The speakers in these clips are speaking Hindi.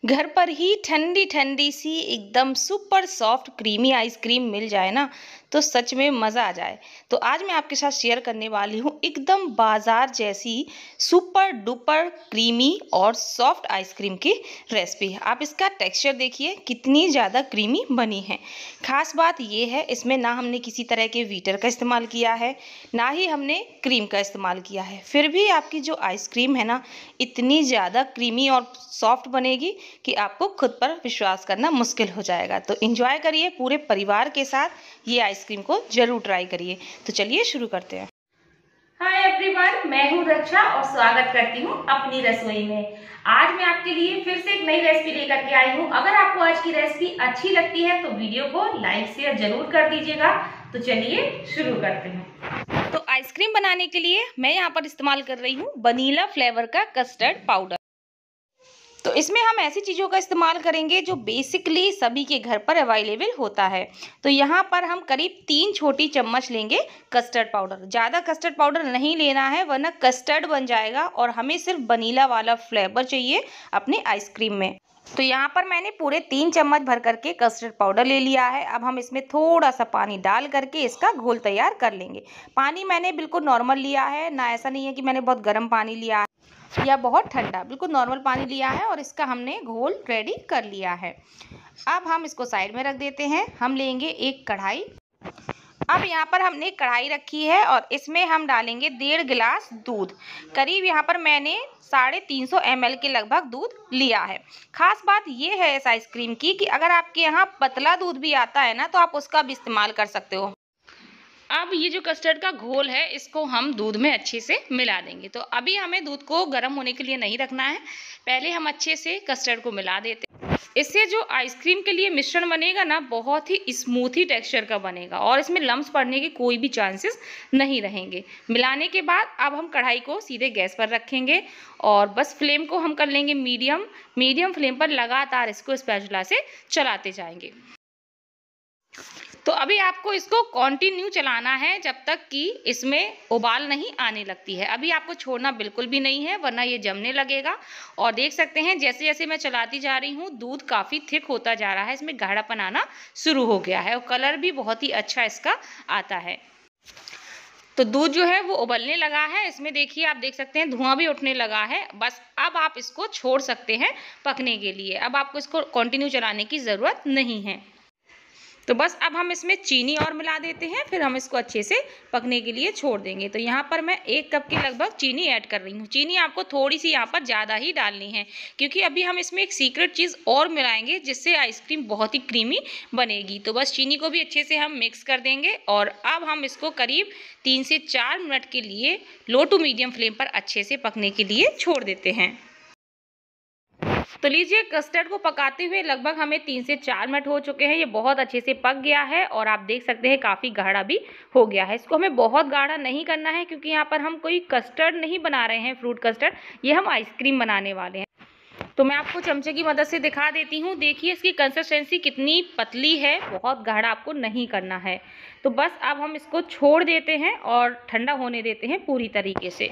घर पर ही ठंडी ठंडी सी एकदम सुपर सॉफ्ट क्रीमी आइसक्रीम मिल जाए ना तो सच में मज़ा आ जाए। तो आज मैं आपके साथ शेयर करने वाली हूँ एकदम बाजार जैसी सुपर डुपर क्रीमी और सॉफ्ट आइसक्रीम की रेसिपी। आप इसका टेक्सचर देखिए कितनी ज़्यादा क्रीमी बनी है। खास बात ये है इसमें ना हमने किसी तरह के व्हीटर का इस्तेमाल किया है ना ही हमने क्रीम का इस्तेमाल किया है, फिर भी आपकी जो आइसक्रीम है ना इतनी ज़्यादा क्रीमी और सॉफ्ट बनेगी कि आपको खुद पर विश्वास करना मुश्किल हो जाएगा। तो एंजॉय करिए पूरे परिवार के साथ, ये आइसक्रीम को जरूर ट्राई करिए। तो चलिए शुरू करते हैं। हाय एवरीवन, मैं हूँ रक्षा और स्वागत करती हूँ अपनी रसोई में। आज मैं आपके लिए फिर से एक नई रेसिपी लेकर के आई हूँ। अगर आपको आज की रेसिपी अच्छी लगती है तो वीडियो को लाइक शेयर जरूर कर दीजिएगा। तो चलिए शुरू करते हैं। तो आइसक्रीम बनाने के लिए मैं यहाँ पर इस्तेमाल कर रही हूँ वनीला फ्लेवर का कस्टर्ड पाउडर। तो इसमें हम ऐसी चीज़ों का इस्तेमाल करेंगे जो बेसिकली सभी के घर पर अवेलेबल होता है। तो यहाँ पर हम करीब 3 छोटी चम्मच लेंगे कस्टर्ड पाउडर। ज़्यादा कस्टर्ड पाउडर नहीं लेना है वरना कस्टर्ड बन जाएगा और हमें सिर्फ वनीला वाला फ्लेवर चाहिए अपने आइसक्रीम में। तो यहाँ पर मैंने पूरे 3 चम्मच भर करके कस्टर्ड पाउडर ले लिया है। अब हम इसमें थोड़ा सा पानी डाल करके इसका घोल तैयार कर लेंगे। पानी मैंने बिल्कुल नॉर्मल लिया है, ना ऐसा नहीं है कि मैंने बहुत गर्म पानी लिया है या बहुत ठंडा, बिल्कुल नॉर्मल पानी लिया है और इसका हमने घोल रेडी कर लिया है। अब हम इसको साइड में रख देते हैं। हम लेंगे एक कढ़ाई। अब यहाँ पर हमने कढ़ाई रखी है और इसमें हम डालेंगे 1.5 गिलास दूध। करीब यहाँ पर मैंने 350 ml के लगभग दूध लिया है। खास बात ये है इस आइसक्रीम की कि अगर आपके यहाँ पतला दूध भी आता है ना तो आप उसका भी इस्तेमाल कर सकते हो। अब ये जो कस्टर्ड का घोल है इसको हम दूध में अच्छे से मिला देंगे। तो अभी हमें दूध को गर्म होने के लिए नहीं रखना है, पहले हम अच्छे से कस्टर्ड को मिला देते हैं। इससे जो आइसक्रीम के लिए मिश्रण बनेगा ना बहुत ही स्मूथी टेक्सचर का बनेगा और इसमें लम्स पड़ने के कोई भी चांसेस नहीं रहेंगे। मिलाने के बाद अब हम कढ़ाई को सीधे गैस पर रखेंगे और बस फ्लेम को हम कर लेंगे मीडियम फ्लेम पर लगातार इसको स्पैचुला से चलाते जाएंगे। तो अभी आपको इसको कंटिन्यू चलाना है जब तक कि इसमें उबाल नहीं आने लगती है। अभी आपको छोड़ना बिल्कुल भी नहीं है वरना ये जमने लगेगा। और देख सकते हैं जैसे जैसे मैं चलाती जा रही हूँ दूध काफ़ी थिक होता जा रहा है, इसमें गाढ़ापन आना शुरू हो गया है और कलर भी बहुत ही अच्छा इसका आता है। तो दूध जो है वो उबलने लगा है, इसमें देखिए आप देख सकते हैं धुआं भी उठने लगा है। बस अब आप इसको छोड़ सकते हैं पकने के लिए। अब आपको इसको कंटिन्यू चलाने की ज़रूरत नहीं है। तो बस अब हम इसमें चीनी और मिला देते हैं, फिर हम इसको अच्छे से पकने के लिए छोड़ देंगे। तो यहाँ पर मैं 1 कप के लगभग चीनी ऐड कर रही हूँ। चीनी आपको थोड़ी सी यहाँ पर ज़्यादा ही डालनी है क्योंकि अभी हम इसमें एक सीक्रेट चीज़ और मिलाएंगे जिससे आइसक्रीम बहुत ही क्रीमी बनेगी। तो बस चीनी को भी अच्छे से हम मिक्स कर देंगे और अब हम इसको करीब 3 से 4 मिनट के लिए लो टू मीडियम फ्लेम पर अच्छे से पकने के लिए छोड़ देते हैं। तो लीजिए कस्टर्ड को पकाते हुए लगभग हमें 3 से 4 मिनट हो चुके हैं। ये बहुत अच्छे से पक गया है और आप देख सकते हैं काफ़ी गाढ़ा भी हो गया है। इसको हमें बहुत गाढ़ा नहीं करना है क्योंकि यहाँ पर हम कोई कस्टर्ड नहीं बना रहे हैं, फ्रूट कस्टर्ड, ये हम आइसक्रीम बनाने वाले हैं। तो मैं आपको चमचे की मदद से दिखा देती हूँ। देखिए इसकी कंसिस्टेंसी कितनी पतली है, बहुत गाढ़ा आपको नहीं करना है। तो बस अब हम इसको छोड़ देते हैं और ठंडा होने देते हैं पूरी तरीके से।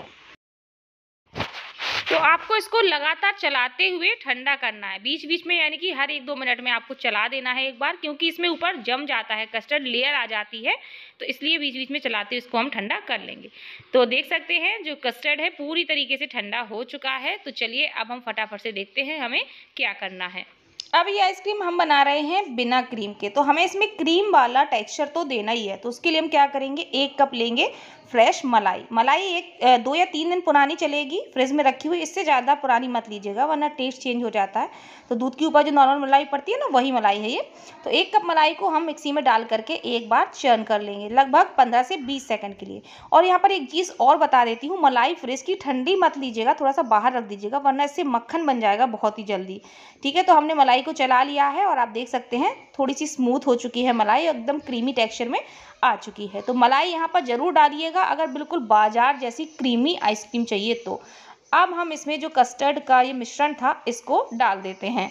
तो आपको इसको लगातार चलाते हुए ठंडा करना है बीच बीच में, यानी कि हर 1-2 मिनट में आपको चला देना है एक बार, क्योंकि इसमें ऊपर जम जाता है, कस्टर्ड लेयर आ जाती है, तो इसलिए बीच बीच में चलाते हुए इसको हम ठंडा कर लेंगे। तो देख सकते हैं जो कस्टर्ड है पूरी तरीके से ठंडा हो चुका है। तो चलिए अब हम फटाफट से देखते हैं हमें क्या करना है। अब ये आइसक्रीम हम बना रहे हैं बिना क्रीम के, तो हमें इसमें क्रीम वाला टेक्सचर तो देना ही है। तो उसके लिए हम क्या करेंगे, 1 कप लेंगे फ्रेश मलाई 2 या 3 दिन पुरानी चलेगी, फ्रिज में रखी हुई। इससे ज़्यादा पुरानी मत लीजिएगा वरना टेस्ट चेंज हो जाता है। तो दूध के ऊपर जो नॉर्मल मलाई पड़ती है ना वही मलाई है ये। तो 1 कप मलाई को हम मिक्सी में डाल करके एक बार चर्न कर लेंगे लगभग 15 से 20 सेकंड के लिए। और यहाँ पर एक चीज़ और बता देती हूँ, मलाई फ्रिज की ठंडी मत लीजिएगा, थोड़ा सा बाहर रख दीजिएगा वरना इससे मक्खन बन जाएगा बहुत ही जल्दी। ठीक है, तो हमने मलाई को चला लिया है और आप देख सकते हैं थोड़ी सी स्मूथ हो चुकी है मलाई, एकदम क्रीमी टेक्सचर में आ चुकी है। तो मलाई यहाँ पर ज़रूर डालिएगा अगर बिल्कुल बाजार जैसी क्रीमी आइसक्रीम चाहिए तो। अब हम इसमें जो कस्टर्ड का ये मिश्रण था इसको डाल देते हैं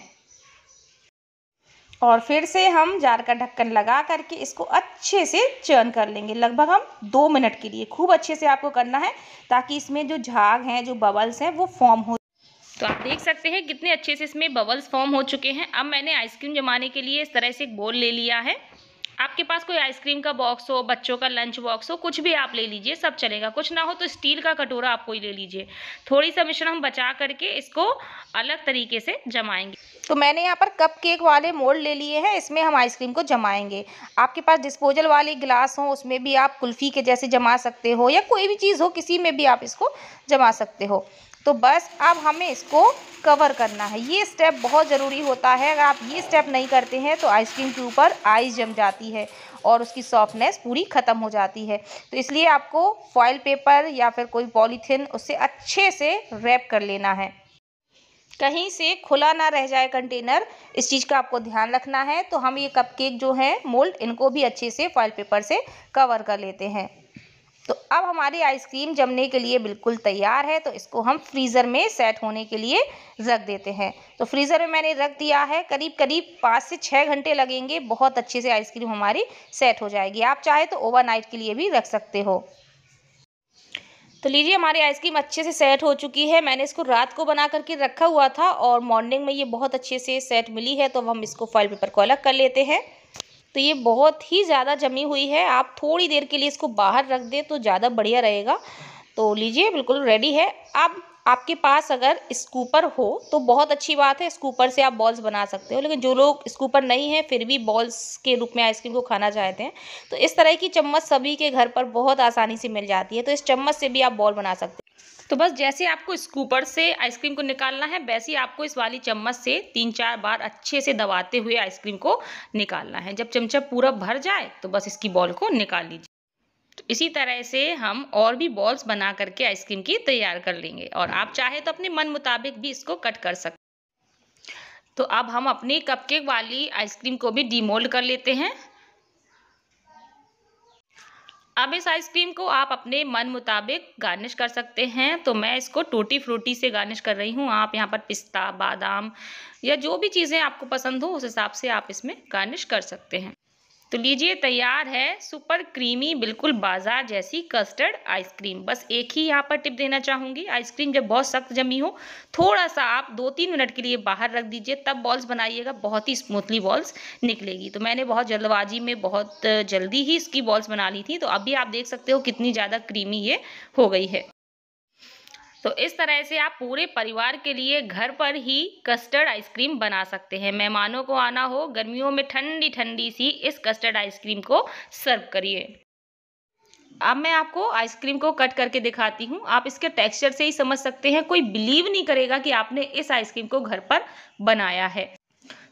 और फिर से हम जार का ढक्कन लगा करके इसको अच्छे से चर्न कर लेंगे लगभग हम 2 मिनट के लिए। खूब अच्छे से आपको करना है ताकि इसमें जो झाग हैं, जो बबल्स हैं वो फॉर्म हो। तो आप देख सकते हैं कितने अच्छे से इसमें बबल्स फॉर्म हो चुके हैं। अब मैंने आइसक्रीम जमाने के लिए इस तरह से एक बोल ले लिया है। आपके पास कोई आइसक्रीम का बॉक्स हो, बच्चों का लंच बॉक्स हो, कुछ भी आप ले लीजिए, सब चलेगा। कुछ ना हो तो स्टील का कटोरा आप कोई ले लीजिए। थोड़ी सा मिश्रण हम बचा करके इसको अलग तरीके से जमाएंगे। तो मैंने यहाँ पर कप केक वाले मोल्ड ले लिए हैं, इसमें हम आइसक्रीम को जमाएंगे। आपके पास डिस्पोजल वाले गिलास हो, उसमें भी आप कुल्फी के जैसे जमा सकते हो, या कोई भी चीज़ हो किसी में भी आप इसको जमा सकते हो। तो बस अब हमें इसको कवर करना है। ये स्टेप बहुत ज़रूरी होता है। अगर आप ये स्टेप नहीं करते हैं तो आइसक्रीम के ऊपर आइस जम जाती है और उसकी सॉफ्टनेस पूरी ख़त्म हो जाती है। तो इसलिए आपको फॉइल पेपर या फिर कोई पॉलीथिन उससे अच्छे से रैप कर लेना है, कहीं से खुला ना रह जाए कंटेनर, इस चीज़ का आपको ध्यान रखना है। तो हम ये कपकेक जो है मोल्ड, इनको भी अच्छे से फॉइल पेपर से कवर कर लेते हैं। तो अब हमारी आइसक्रीम जमने के लिए बिल्कुल तैयार है। तो इसको हम फ्रीज़र में सेट होने के लिए रख देते हैं। तो फ्रीज़र में मैंने रख दिया है, करीब करीब 5 से 6 घंटे लगेंगे, बहुत अच्छे से आइसक्रीम हमारी सेट हो जाएगी। आप चाहे तो ओवरनाइट के लिए भी रख सकते हो। तो लीजिए, हमारी आइसक्रीम अच्छे से सेट हो चुकी है। मैंने इसको रात को बना करके रखा हुआ था और मॉर्निंग में ये बहुत अच्छे से सेट मिली है। तो अब हम इसको फॉइल पेपर को अलग कर लेते हैं। तो ये बहुत ही ज़्यादा जमी हुई है, आप थोड़ी देर के लिए इसको बाहर रख दें तो ज़्यादा बढ़िया रहेगा। तो लीजिए, बिल्कुल रेडी है। अब आपके पास अगर स्कूपर हो तो बहुत अच्छी बात है, स्कूपर से आप बॉल्स बना सकते हो। लेकिन जो लोग स्कूपर नहीं है फिर भी बॉल्स के रूप में आइसक्रीम को खाना चाहते हैं, तो इस तरह की चम्मच सभी के घर पर बहुत आसानी से मिल जाती है। तो इस चम्मच से भी आप बॉल बना सकते हैं। तो बस जैसे आपको स्कूपर से आइसक्रीम को निकालना है, वैसे ही आपको इस वाली चम्मच से 3-4 बार अच्छे से दबाते हुए आइसक्रीम को निकालना है। जब चमचा पूरा भर जाए तो बस इसकी बॉल को निकाल लीजिए। तो इसी तरह से हम और भी बॉल्स बना करके आइसक्रीम की तैयार कर लेंगे, और आप चाहे तो अपने मन मुताबिक भी इसको कट कर सकते हैं। तो अब हम अपनी कपकेक वाली आइसक्रीम को भी डीमोल्ड कर लेते हैं। अब इस आइसक्रीम को आप अपने मन मुताबिक गार्निश कर सकते हैं। तो मैं इसको टूटी फ्रूटी से गार्निश कर रही हूँ। आप यहाँ पर पिस्ता, बादाम या जो भी चीज़ें आपको पसंद हो उस हिसाब से आप इसमें गार्निश कर सकते हैं। तो लीजिए, तैयार है सुपर क्रीमी, बिल्कुल बाजार जैसी कस्टर्ड आइसक्रीम। बस एक ही यहाँ पर टिप देना चाहूँगी, आइसक्रीम जब बहुत सख्त जमी हो, थोड़ा सा आप 2-3 मिनट के लिए बाहर रख दीजिए, तब बॉल्स बनाइएगा, बहुत ही स्मूथली बॉल्स निकलेगी। तो मैंने बहुत जल्दबाजी में बहुत जल्दी ही इसकी बॉल्स बना ली थी। तो अभी आप देख सकते हो कितनी ज़्यादा क्रीमी ये हो गई है। तो इस तरह से आप पूरे परिवार के लिए घर पर ही कस्टर्ड आइसक्रीम बना सकते हैं। मेहमानों को आना हो, गर्मियों में ठंडी ठंडी सी इस कस्टर्ड आइसक्रीम को सर्व करिए। अब मैं आपको आइसक्रीम को कट करके दिखाती हूँ। आप इसके टेक्सचर से ही समझ सकते हैं, कोई बिलीव नहीं करेगा कि आपने इस आइसक्रीम को घर पर बनाया है।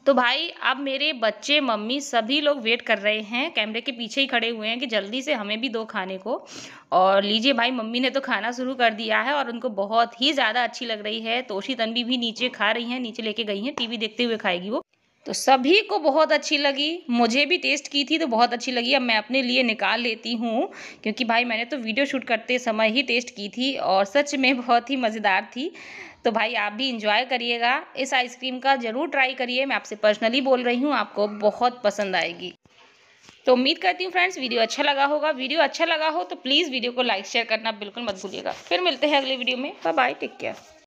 तो भाई, अब मेरे बच्चे, मम्मी, सभी लोग वेट कर रहे हैं, कैमरे के पीछे ही खड़े हुए हैं कि जल्दी से हमें भी दो खाने को। और लीजिए भाई, मम्मी ने तो खाना शुरू कर दिया है और उनको बहुत ही ज़्यादा अच्छी लग रही है। तोशी तन्वी भी नीचे खा रही हैं, नीचे लेके गई हैं, टीवी देखते हुए खाएगी वो। तो सभी को बहुत अच्छी लगी, मुझे भी टेस्ट की थी तो बहुत अच्छी लगी। अब मैं अपने लिए निकाल लेती हूँ, क्योंकि भाई मैंने तो वीडियो शूट करते समय ही टेस्ट की थी और सच में बहुत ही मज़ेदार थी। तो भाई, आप भी इंजॉय करिएगा, इस आइसक्रीम का ज़रूर ट्राई करिए। मैं आपसे पर्सनली बोल रही हूँ, आपको बहुत पसंद आएगी। तो उम्मीद करती हूँ फ्रेंड्स, वीडियो अच्छा लगा होगा। वीडियो अच्छा लगा हो तो प्लीज़ वीडियो को लाइक शेयर करना बिल्कुल मत भूलिएगा। फिर मिलते हैं अगले वीडियो में। Bye bye, take care.